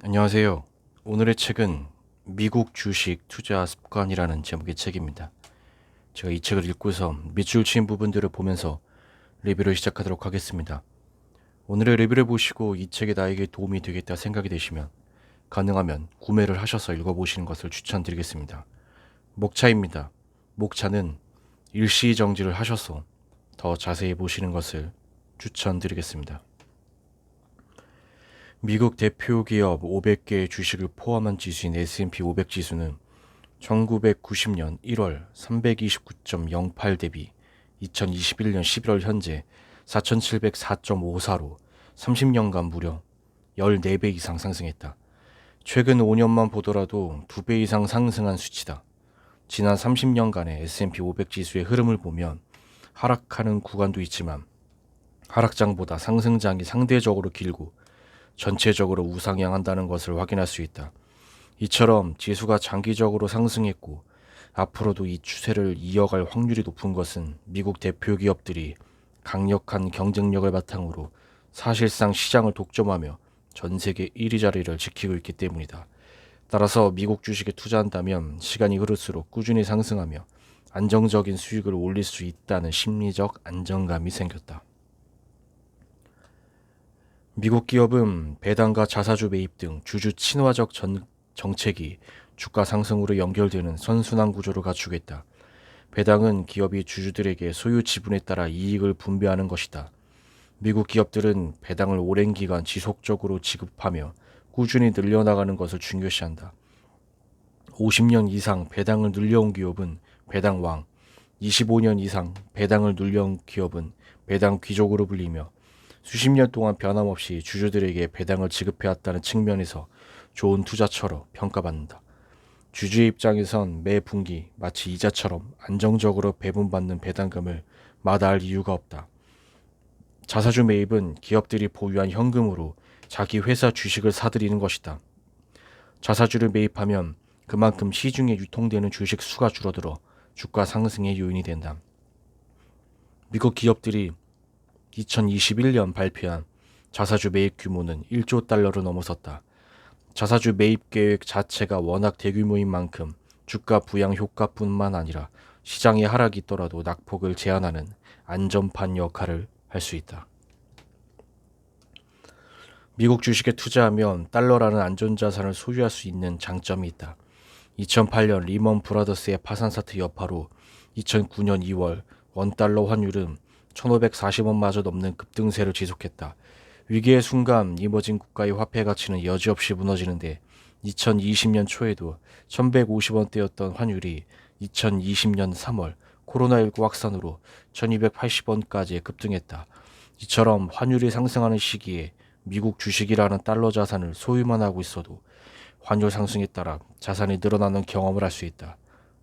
안녕하세요. 오늘의 책은 미국 주식 투자 습관이라는 제목의 책입니다. 제가 이 책을 읽고서 밑줄 친 부분들을 보면서 리뷰를 시작하도록 하겠습니다. 오늘의 리뷰를 보시고 이 책이 나에게 도움이 되겠다 생각이 되시면 가능하면 구매를 하셔서 읽어보시는 것을 추천드리겠습니다. 목차입니다. 목차는 일시정지를 하셔서 더 자세히 보시는 것을 추천드리겠습니다. 미국 대표 기업 500개의 주식을 포함한 지수인 S&P 500 지수는 1990년 1월 329.08 대비 2021년 11월 현재 4704.54로 30년간 무려 14배 이상 상승했다. 최근 5년만 보더라도 2배 이상 상승한 수치다. 지난 30년간의 S&P 500 지수의 흐름을 보면 하락하는 구간도 있지만 하락장보다 상승장이 상대적으로 길고 전체적으로 우상향한다는 것을 확인할 수 있다. 이처럼 지수가 장기적으로 상승했고 앞으로도 이 추세를 이어갈 확률이 높은 것은 미국 대표 기업들이 강력한 경쟁력을 바탕으로 사실상 시장을 독점하며 전 세계 1위 자리를 지키고 있기 때문이다. 따라서 미국 주식에 투자한다면 시간이 흐를수록 꾸준히 상승하며 안정적인 수익을 올릴 수 있다는 심리적 안정감이 생겼다. 미국 기업은 배당과 자사주 매입 등 주주 친화적 정책이 주가 상승으로 연결되는 선순환 구조를 갖추겠다. 배당은 기업이 주주들에게 소유 지분에 따라 이익을 분배하는 것이다. 미국 기업들은 배당을 오랜 기간 지속적으로 지급하며 꾸준히 늘려나가는 것을 중요시한다. 50년 이상 배당을 늘려온 기업은 배당왕, 25년 이상 배당을 늘려온 기업은 배당 귀족으로 불리며 수십 년 동안 변함없이 주주들에게 배당을 지급해왔다는 측면에서 좋은 투자처로 평가받는다. 주주의 입장에선 매 분기 마치 이자처럼 안정적으로 배분받는 배당금을 마다할 이유가 없다. 자사주 매입은 기업들이 보유한 현금으로 자기 회사 주식을 사들이는 것이다. 자사주를 매입하면 그만큼 시중에 유통되는 주식 수가 줄어들어 주가 상승의 요인이 된다. 미국 기업들이 2021년 발표한 자사주 매입 규모는 1조 달러를 넘어섰다. 자사주 매입 계획 자체가 워낙 대규모인 만큼 주가 부양 효과뿐만 아니라 시장의 하락이 있더라도 낙폭을 제한하는 안전판 역할을 할 수 있다. 미국 주식에 투자하면 달러라는 안전자산을 소유할 수 있는 장점이 있다. 2008년 리먼 브라더스의 파산 사태 여파로 2009년 2월 원달러 환율은 1540원마저 넘는 급등세를 지속했다. 위기의 순간 이머진 국가의 화폐 가치는 여지없이 무너지는데 2020년 초에도 1150원대였던 환율이 2020년 3월 코로나19 확산으로 1280원까지 급등했다. 이처럼 환율이 상승하는 시기에 미국 주식이라는 달러 자산을 소유만 하고 있어도 환율 상승에 따라 자산이 늘어나는 경험을 할 수 있다.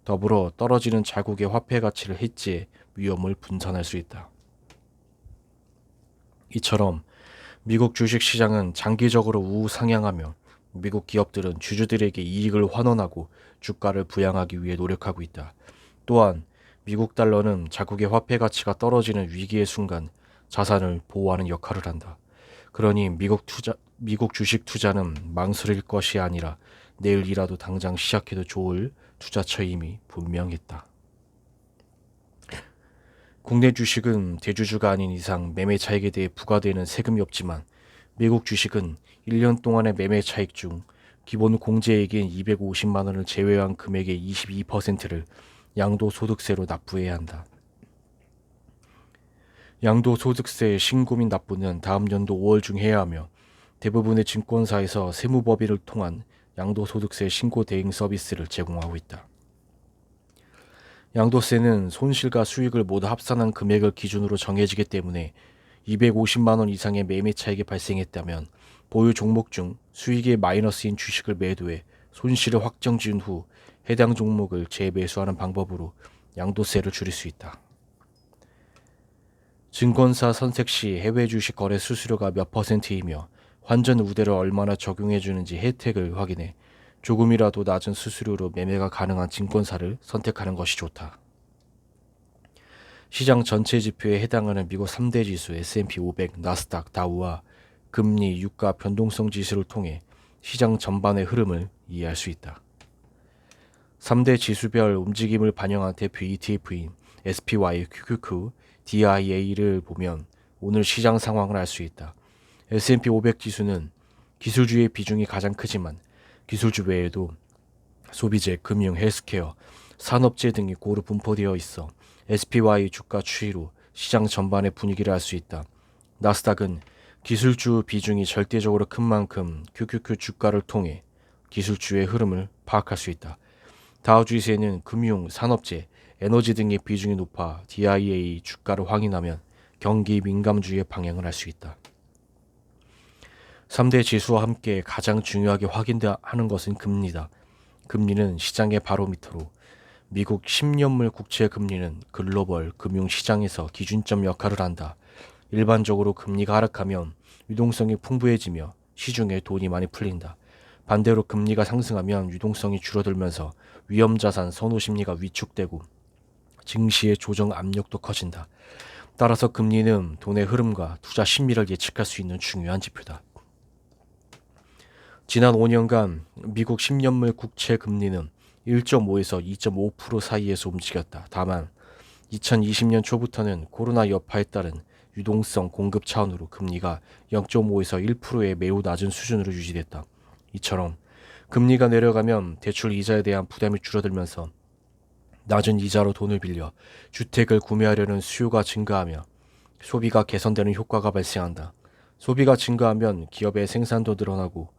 더불어 떨어지는 자국의 화폐 가치를 해지해 위험을 분산할 수 있다. 이처럼 미국 주식시장은 장기적으로 우상향하며 미국 기업들은 주주들에게 이익을 환원하고 주가를 부양하기 위해 노력하고 있다. 또한 미국 달러는 자국의 화폐 가치가 떨어지는 위기의 순간 자산을 보호하는 역할을 한다. 그러니 미국 주식 투자는 망설일 것이 아니라 내일이라도 당장 시작해도 좋을 투자처임이 분명했다. 국내 주식은 대주주가 아닌 이상 매매 차익에 대해 부과되는 세금이 없지만 미국 주식은 1년 동안의 매매 차익 중 기본 공제액인 250만 원을 제외한 금액의 22%를 양도소득세로 납부해야 한다. 양도소득세 신고 및 납부는 다음 연도 5월 중 해야 하며 대부분의 증권사에서 세무법인을 통한 양도소득세 신고 대행 서비스를 제공하고 있다. 양도세는 손실과 수익을 모두 합산한 금액을 기준으로 정해지기 때문에 250만 원 이상의 매매 차익이 발생했다면 보유 종목 중 수익이 마이너스인 주식을 매도해 손실을 확정 지은 후 해당 종목을 재매수하는 방법으로 양도세를 줄일 수 있다. 증권사 선택 시 해외 주식 거래 수수료가 몇 %이며 환전 우대를 얼마나 적용해 주는지 혜택을 확인해 조금이라도 낮은 수수료로 매매가 가능한 증권사를 선택하는 것이 좋다. 시장 전체 지표에 해당하는 미국 3대 지수 S&P 500, 나스닥, 다우와 금리, 유가 변동성 지수를 통해 시장 전반의 흐름을 이해할 수 있다. 3대 지수별 움직임을 반영한 대표 ETF인 SPY, QQQ, DIA를 보면 오늘 시장 상황을 알 수 있다. S&P 500 지수는 기술주의 비중이 가장 크지만 기술주 외에도 소비재, 금융, 헬스케어, 산업재 등이 고루 분포되어 있어 SPY 주가 추이로 시장 전반의 분위기를 알 수 있다. 나스닥은 기술주 비중이 절대적으로 큰 만큼 QQQ 주가를 통해 기술주의 흐름을 파악할 수 있다. 다우지수에는 금융, 산업재, 에너지 등의 비중이 높아 DIA 주가를 확인하면 경기 민감주의 방향을 알 수 있다. 3대 지수와 함께 가장 중요하게 확인하는 것은 금리다. 금리는 시장의 바로미터로 미국 10년물 국채 금리는 글로벌 금융시장에서 기준점 역할을 한다. 일반적으로 금리가 하락하면 유동성이 풍부해지며 시중에 돈이 많이 풀린다. 반대로 금리가 상승하면 유동성이 줄어들면서 위험자산 선호 심리가 위축되고 증시의 조정 압력도 커진다. 따라서 금리는 돈의 흐름과 투자 심리를 예측할 수 있는 중요한 지표다. 지난 5년간 미국 10년물 국채 금리는 1.5에서 2.5% 사이에서 움직였다. 다만 2020년 초부터는 코로나 여파에 따른 유동성 공급 차원으로 금리가 0.5에서 1%의 매우 낮은 수준으로 유지됐다. 이처럼 금리가 내려가면 대출 이자에 대한 부담이 줄어들면서 낮은 이자로 돈을 빌려 주택을 구매하려는 수요가 증가하며 소비가 개선되는 효과가 발생한다. 소비가 증가하면 기업의 생산도 늘어나고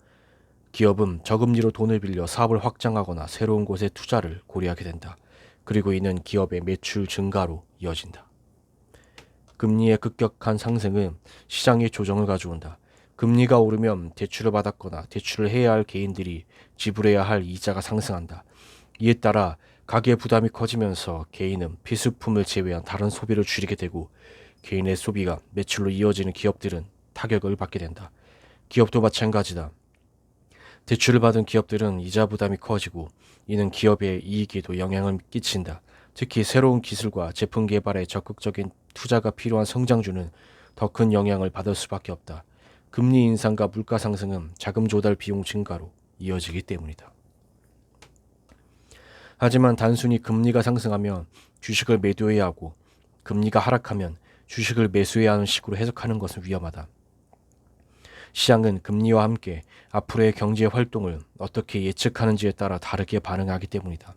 기업은 저금리로 돈을 빌려 사업을 확장하거나 새로운 곳에 투자를 고려하게 된다. 그리고 이는 기업의 매출 증가로 이어진다. 금리의 급격한 상승은 시장의 조정을 가져온다. 금리가 오르면 대출을 받았거나 대출을 해야 할 개인들이 지불해야 할 이자가 상승한다. 이에 따라 가계 부담이 커지면서 개인은 필수품을 제외한 다른 소비를 줄이게 되고 개인의 소비가 매출로 이어지는 기업들은 타격을 받게 된다. 기업도 마찬가지다. 대출을 받은 기업들은 이자 부담이 커지고 이는 기업의 이익에도 영향을 끼친다. 특히 새로운 기술과 제품 개발에 적극적인 투자가 필요한 성장주는 더 큰 영향을 받을 수밖에 없다. 금리 인상과 물가 상승은 자금 조달 비용 증가로 이어지기 때문이다. 하지만 단순히 금리가 상승하면 주식을 매도해야 하고 금리가 하락하면 주식을 매수해야 하는 식으로 해석하는 것은 위험하다. 시장은 금리와 함께 앞으로의 경제 활동을 어떻게 예측하는지에 따라 다르게 반응하기 때문이다.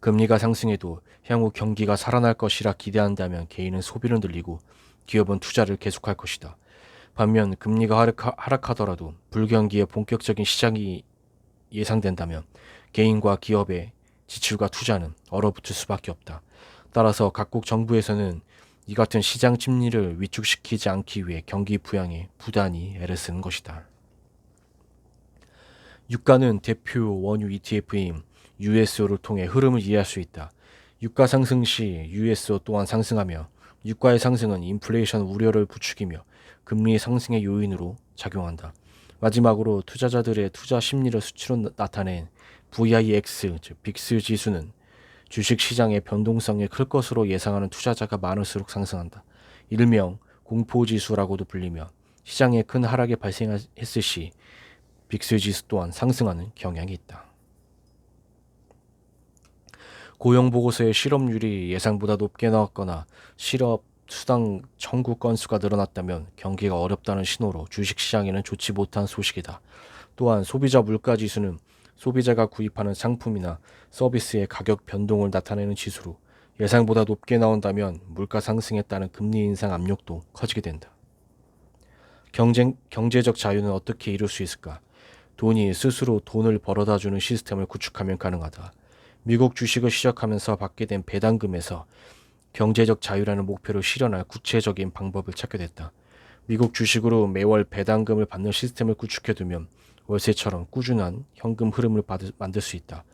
금리가 상승해도 향후 경기가 살아날 것이라 기대한다면 개인은 소비를 늘리고 기업은 투자를 계속할 것이다. 반면 금리가 하락하더라도 불경기의 본격적인 시장이 예상된다면 개인과 기업의 지출과 투자는 얼어붙을 수밖에 없다. 따라서 각국 정부에서는 이 같은 시장 심리를 위축시키지 않기 위해 경기 부양에 부단히 애를 쓰는 것이다. 유가는 대표 원유 ETF인 USO를 통해 흐름을 이해할 수 있다. 유가 상승 시 USO 또한 상승하며 유가의 상승은 인플레이션 우려를 부추기며 금리 상승의 요인으로 작용한다. 마지막으로 투자자들의 투자 심리를 수치로 나타낸 VIX, 즉 빅스 지수는 주식시장의 변동성이 클 것으로 예상하는 투자자가 많을수록 상승한다. 일명 공포지수라고도 불리며 시장에 큰 하락이 발생했을 시 빅스 지수 또한 상승하는 경향이 있다. 고용보고서의 실업률이 예상보다 높게 나왔거나 실업 수당 청구 건수가 늘어났다면 경기가 어렵다는 신호로 주식시장에는 좋지 못한 소식이다. 또한 소비자 물가지수는 소비자가 구입하는 상품이나 서비스의 가격 변동을 나타내는 지수로 예상보다 높게 나온다면 물가 상승에 따른 금리 인상 압력도 커지게 된다. 경제적 자유는 어떻게 이룰 수 있을까? 돈이 스스로 돈을 벌어다주는 시스템을 구축하면 가능하다. 미국 주식을 시작하면서 받게 된 배당금에서 경제적 자유라는 목표를 실현할 구체적인 방법을 찾게 됐다. 미국 주식으로 매월 배당금을 받는 시스템을 구축해두면 월세처럼 꾸준한 현금 흐름을 만들 수 있다.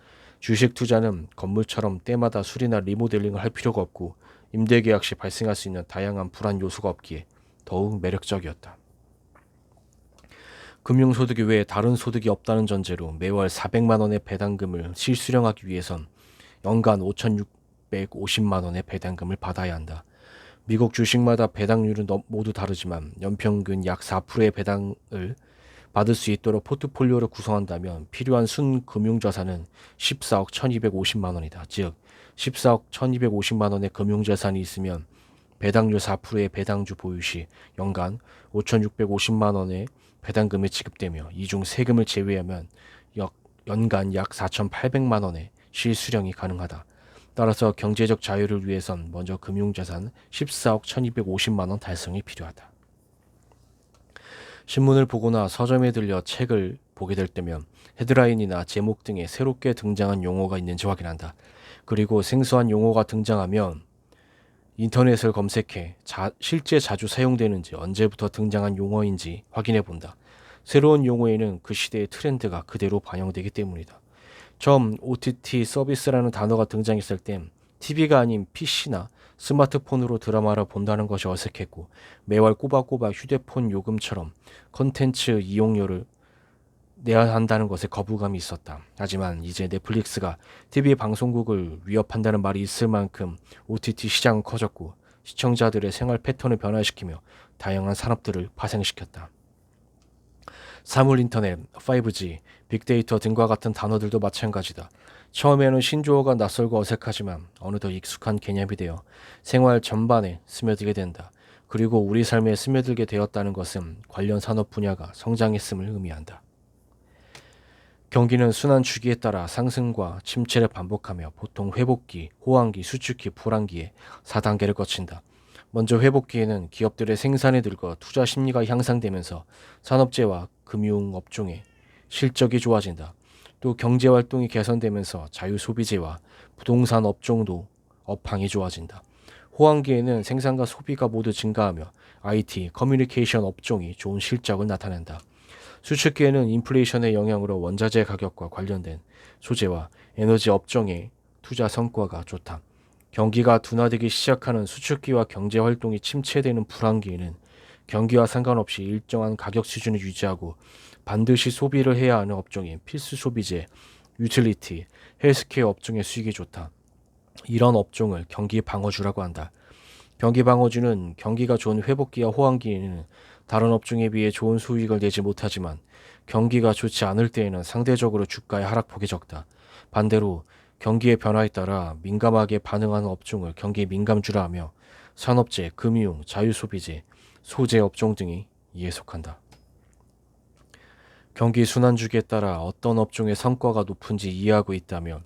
주식 투자는 건물처럼 때마다 수리나 리모델링을 할 필요가 없고 임대계약 시 발생할 수 있는 다양한 불안 요소가 없기에 더욱 매력적이었다. 금융소득이 외에 다른 소득이 없다는 전제로 매월 400만 원의 배당금을 실수령하기 위해선 연간 5,650만 원의 배당금을 받아야 한다. 미국 주식마다 배당률은 모두 다르지만 연평균 약 4%의 배당을 받을 수 있도록 포트폴리오를 구성한다면 필요한 순금융자산은 14억 1250만 원이다. 즉 14억 1250만 원의 금융자산이 있으면 배당률 4%의 배당주 보유 시 연간 5650만 원의 배당금이 지급되며 이중 세금을 제외하면 연간 약 4800만 원의 실수령이 가능하다. 따라서 경제적 자유를 위해선 먼저 금융자산 14억 1250만 원 달성이 필요하다. 신문을 보거나 서점에 들려 책을 보게 될 때면 헤드라인이나 제목 등에 새롭게 등장한 용어가 있는지 확인한다. 그리고 생소한 용어가 등장하면 인터넷을 검색해 실제 자주 사용되는지 언제부터 등장한 용어인지 확인해 본다. 새로운 용어에는 그 시대의 트렌드가 그대로 반영되기 때문이다. 처음 OTT 서비스라는 단어가 등장했을 땐 TV가 아닌 PC나 스마트폰으로 드라마를 본다는 것이 어색했고 매월 꼬박꼬박 휴대폰 요금처럼 컨텐츠 이용료를 내야 한다는 것에 거부감이 있었다. 하지만 이제 넷플릭스가 TV 방송국을 위협한다는 말이 있을 만큼 OTT 시장은 커졌고 시청자들의 생활 패턴을 변화시키며 다양한 산업들을 파생시켰다. 사물 인터넷, 5G, 빅데이터 등과 같은 단어들도 마찬가지다. 처음에는 신조어가 낯설고 어색하지만 어느덧 익숙한 개념이 되어 생활 전반에 스며들게 된다. 그리고 우리 삶에 스며들게 되었다는 것은 관련 산업 분야가 성장했음을 의미한다. 경기는 순환 주기에 따라 상승과 침체를 반복하며 보통 회복기, 호황기, 수축기, 불황기에 4단계를 거친다. 먼저 회복기에는 기업들의 생산이 늘고 투자 심리가 향상되면서 산업재와 금융업종의 실적이 좋아진다. 또 경제활동이 개선되면서 자유소비재와 부동산 업종도 업황이 좋아진다. 호황기에는 생산과 소비가 모두 증가하며 IT, 커뮤니케이션 업종이 좋은 실적을 나타낸다. 수축기에는 인플레이션의 영향으로 원자재 가격과 관련된 소재와 에너지 업종의 투자 성과가 좋다. 경기가 둔화되기 시작하는 수축기와 경제활동이 침체되는 불황기에는 경기와 상관없이 일정한 가격 수준을 유지하고 반드시 소비를 해야 하는 업종인 필수 소비재, 유틸리티, 헬스케어 업종의 수익이 좋다. 이런 업종을 경기 방어주라고 한다. 경기 방어주는 경기가 좋은 회복기와 호황기에는 다른 업종에 비해 좋은 수익을 내지 못하지만 경기가 좋지 않을 때에는 상대적으로 주가의 하락폭이 적다. 반대로 경기의 변화에 따라 민감하게 반응하는 업종을 경기 민감주라 하며 산업재, 금융, 자유소비재, 소재 업종 등이 이에 속한다. 경기 순환주기에 따라 어떤 업종의 성과가 높은지 이해하고 있다면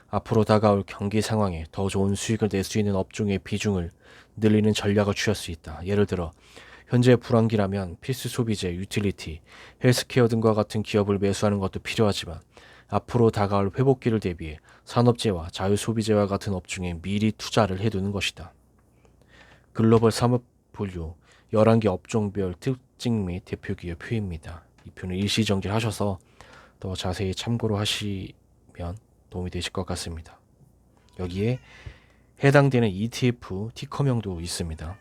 앞으로 다가올 경기 상황에 더 좋은 수익을 낼 수 있는 업종의 비중을 늘리는 전략을 취할 수 있다. 예를 들어 현재 불황기라면 필수 소비재, 유틸리티, 헬스케어 등과 같은 기업을 매수하는 것도 필요하지만 앞으로 다가올 회복기를 대비해 산업재와 자유소비재와 같은 업종에 미리 투자를 해두는 것이다. 글로벌 산업 분류 11개 업종별 특징 및 대표기업 표입니다. 이 표는 일시정지하셔서 더 자세히 참고로 하시면 도움이 되실 것 같습니다. 여기에 해당되는 ETF 티커명도 있습니다.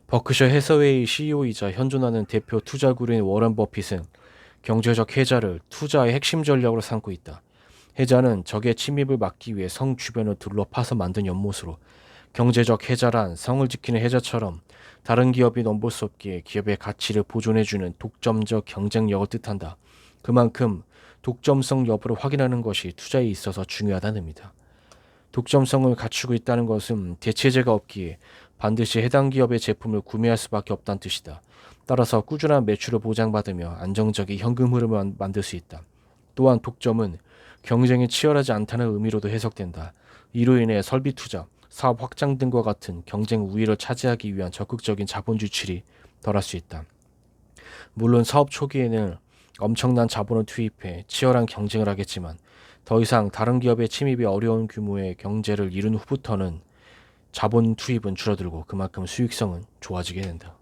버크셔 해서웨이 CEO이자 현존하는 대표 투자그룹인 워런 버핏은 경제적 해자를 투자의 핵심 전략으로 삼고 있다. 해자는 적의 침입을 막기 위해 성 주변을 둘러파서 만든 연못으로 경제적 해자란 성을 지키는 해자처럼 다른 기업이 넘볼 수 없기에 기업의 가치를 보존해주는 독점적 경쟁력을 뜻한다. 그만큼 독점성 여부를 확인하는 것이 투자에 있어서 중요하다는 의미다. 독점성을 갖추고 있다는 것은 대체제가 없기에 반드시 해당 기업의 제품을 구매할 수밖에 없다는 뜻이다. 따라서 꾸준한 매출을 보장받으며 안정적인 현금 흐름을 만들 수 있다. 또한 독점은 경쟁이 치열하지 않다는 의미로도 해석된다. 이로 인해 설비 투자, 사업 확장 등과 같은 경쟁 우위를 차지하기 위한 적극적인 자본 유출이 덜할 수 있다. 물론 사업 초기에는 엄청난 자본을 투입해 치열한 경쟁을 하겠지만 더 이상 다른 기업의 침입이 어려운 규모의 경제를 이룬 후부터는 자본 투입은 줄어들고 그만큼 수익성은 좋아지게 된다.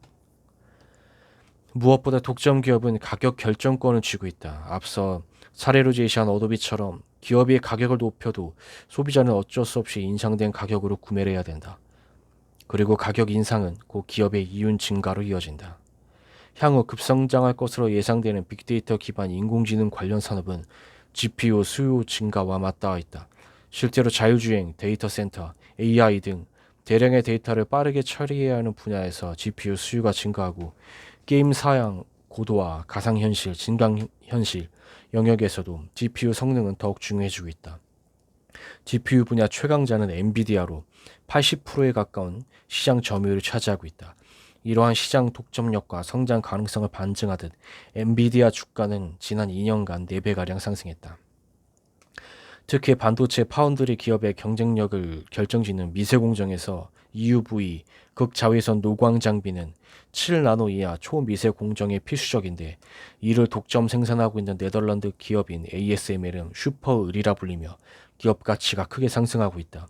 무엇보다 독점 기업은 가격 결정권을 쥐고 있다. 앞서 사례로 제시한 어도비처럼 기업이 가격을 높여도 소비자는 어쩔 수 없이 인상된 가격으로 구매를 해야 된다. 그리고 가격 인상은 곧 기업의 이윤 증가로 이어진다. 향후 급성장할 것으로 예상되는 빅데이터 기반 인공지능 관련 산업은 GPU 수요 증가와 맞닿아 있다. 실제로 자율주행, 데이터 센터, AI 등 대량의 데이터를 빠르게 처리해야 하는 분야에서 GPU 수요가 증가하고 게임 사양, 고도화, 가상현실, 진강현실 영역에서도 GPU 성능은 더욱 중요해지고 있다. GPU 분야 최강자는 엔비디아로 80%에 가까운 시장 점유율을 차지하고 있다. 이러한 시장 독점력과 성장 가능성을 반증하듯 엔비디아 주가는 지난 2년간 4배가량 상승했다. 특히 반도체 파운드리 기업의 경쟁력을 결정짓는 미세 공정에서 EUV, 극자외선 노광 장비는 7나노 이하 초미세 공정에 필수적인데, 이를 독점 생산하고 있는 네덜란드 기업인 ASML은 슈퍼을이라 불리며 기업 가치가 크게 상승하고 있다.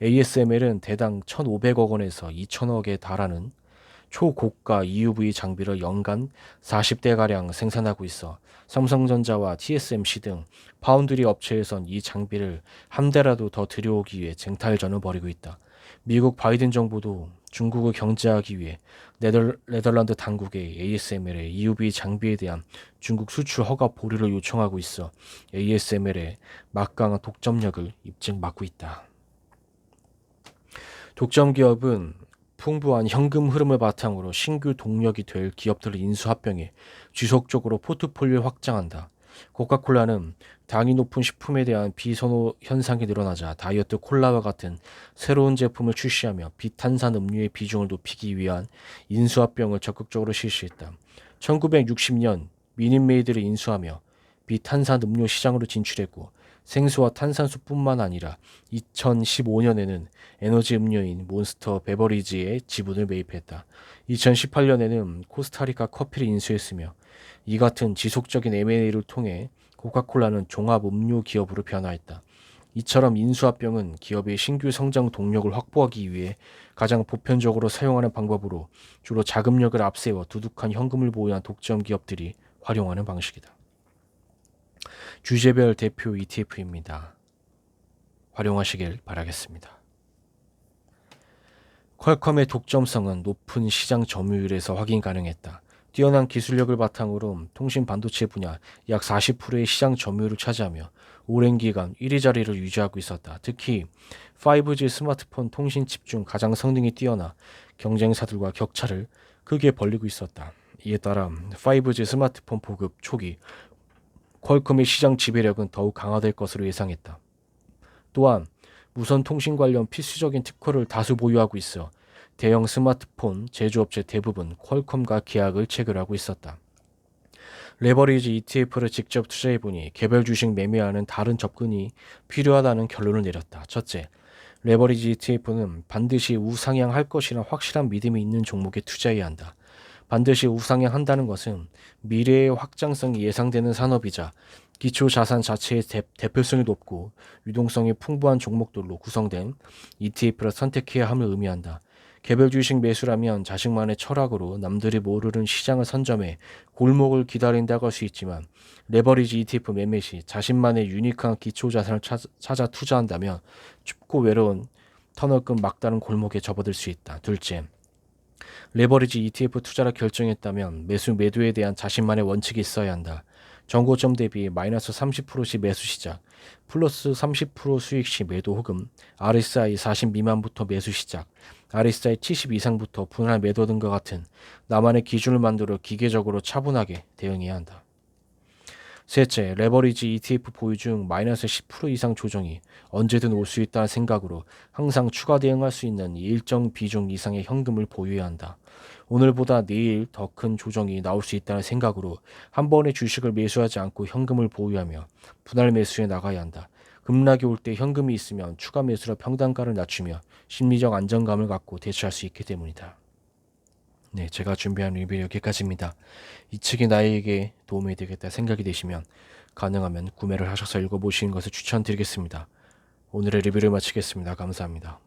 ASML은 대당 1,500억 원에서 2,000억에 달하는 초고가 EUV 장비를 연간 40대가량 생산하고 있어 삼성전자와 TSMC 등 파운드리 업체에선 이 장비를 한 대라도 더 들여오기 위해 쟁탈전을 벌이고 있다. 미국 바이든 정부도 중국을 경제하기 위해 네덜란드 당국에 ASML의 EUV 장비에 대한 중국 수출 허가 보류를 요청하고 있어 ASML의 막강한 독점력을 입증받고 있다. 독점 기업은 풍부한 현금 흐름을 바탕으로 신규 동력이 될 기업들을 인수합병해 지속적으로 포트폴리오를 확장한다. 코카콜라는 당이 높은 식품에 대한 비선호 현상이 늘어나자 다이어트 콜라와 같은 새로운 제품을 출시하며 비탄산 음료의 비중을 높이기 위한 인수합병을 적극적으로 실시했다. 1960년 미닛메이드를 인수하며 비탄산 음료 시장으로 진출했고, 생수와 탄산수뿐만 아니라 2015년에는 에너지 음료인 몬스터 베버리지의 지분을 매입했다. 2018년에는 코스타리카 커피를 인수했으며, 이 같은 지속적인 M&A를 통해 코카콜라는 종합 음료 기업으로 변화했다. 이처럼 인수합병은 기업의 신규 성장 동력을 확보하기 위해 가장 보편적으로 사용하는 방법으로 주로 자금력을 앞세워 두둑한 현금을 보유한 독점 기업들이 활용하는 방식이다. 주제별 대표 ETF입니다. 활용하시길 바라겠습니다. 퀄컴의 독점성은 높은 시장 점유율에서 확인 가능했다. 뛰어난 기술력을 바탕으로 통신 반도체 분야 약 40%의 시장 점유율을 차지하며 오랜 기간 1위 자리를 유지하고 있었다. 특히 5G 스마트폰 통신 칩 중 가장 성능이 뛰어나 경쟁사들과 격차를 크게 벌리고 있었다. 이에 따라 5G 스마트폰 보급 초기 퀄컴의 시장 지배력은 더욱 강화될 것으로 예상했다. 또한 무선 통신 관련 필수적인 특허를 다수 보유하고 있어 대형 스마트폰 제조업체 대부분 퀄컴과 계약을 체결하고 있었다. 레버리지 ETF를 직접 투자해보니 개별 주식 매매와는 다른 접근이 필요하다는 결론을 내렸다. 첫째, 레버리지 ETF는 반드시 우상향할 것이란 확실한 믿음이 있는 종목에 투자해야 한다. 반드시 우상향한다는 것은 미래의 확장성이 예상되는 산업이자 기초 자산 자체의 대표성이 높고 유동성이 풍부한 종목들로 구성된 ETF를 선택해야 함을 의미한다. 개별 주식 매수라면 자식만의 철학으로 남들이 모르는 시장을 선점해 골목을 기다린다고 할 수 있지만, 레버리지 ETF 매매 시 자신만의 유니크한 기초 자산을 찾아 투자한다면 춥고 외로운 터널급 막다른 골목에 접어들 수 있다. 둘째, 레버리지 ETF 투자를 결정했다면 매도에 대한 자신만의 원칙이 있어야 한다. 정고점 대비 마이너스 30%시 매수 시작, 플러스 30% 수익 시 매도 혹은 RSI 40 미만부터 매수 시작, RSI 70 이상부터 분할 매도 등과 같은 나만의 기준을 만들어 기계적으로 차분하게 대응해야 한다. 셋째, 레버리지 ETF 보유 중 마이너스 10% 이상 조정이 언제든 올 수 있다는 생각으로 항상 추가 대응할 수 있는 일정 비중 이상의 현금을 보유해야 한다. 오늘보다 내일 더 큰 조정이 나올 수 있다는 생각으로 한 번에 주식을 매수하지 않고 현금을 보유하며 분할 매수에 나가야 한다. 급락이 올 때 현금이 있으면 추가 매수로 평단가를 낮추며 심리적 안정감을 갖고 대처할 수 있기 때문이다. 네, 제가 준비한 리뷰 여기까지입니다. 이 책이 나에게 도움이 되겠다 생각이 되시면 가능하면 구매를 하셔서 읽어보시는 것을 추천드리겠습니다. 오늘의 리뷰를 마치겠습니다. 감사합니다.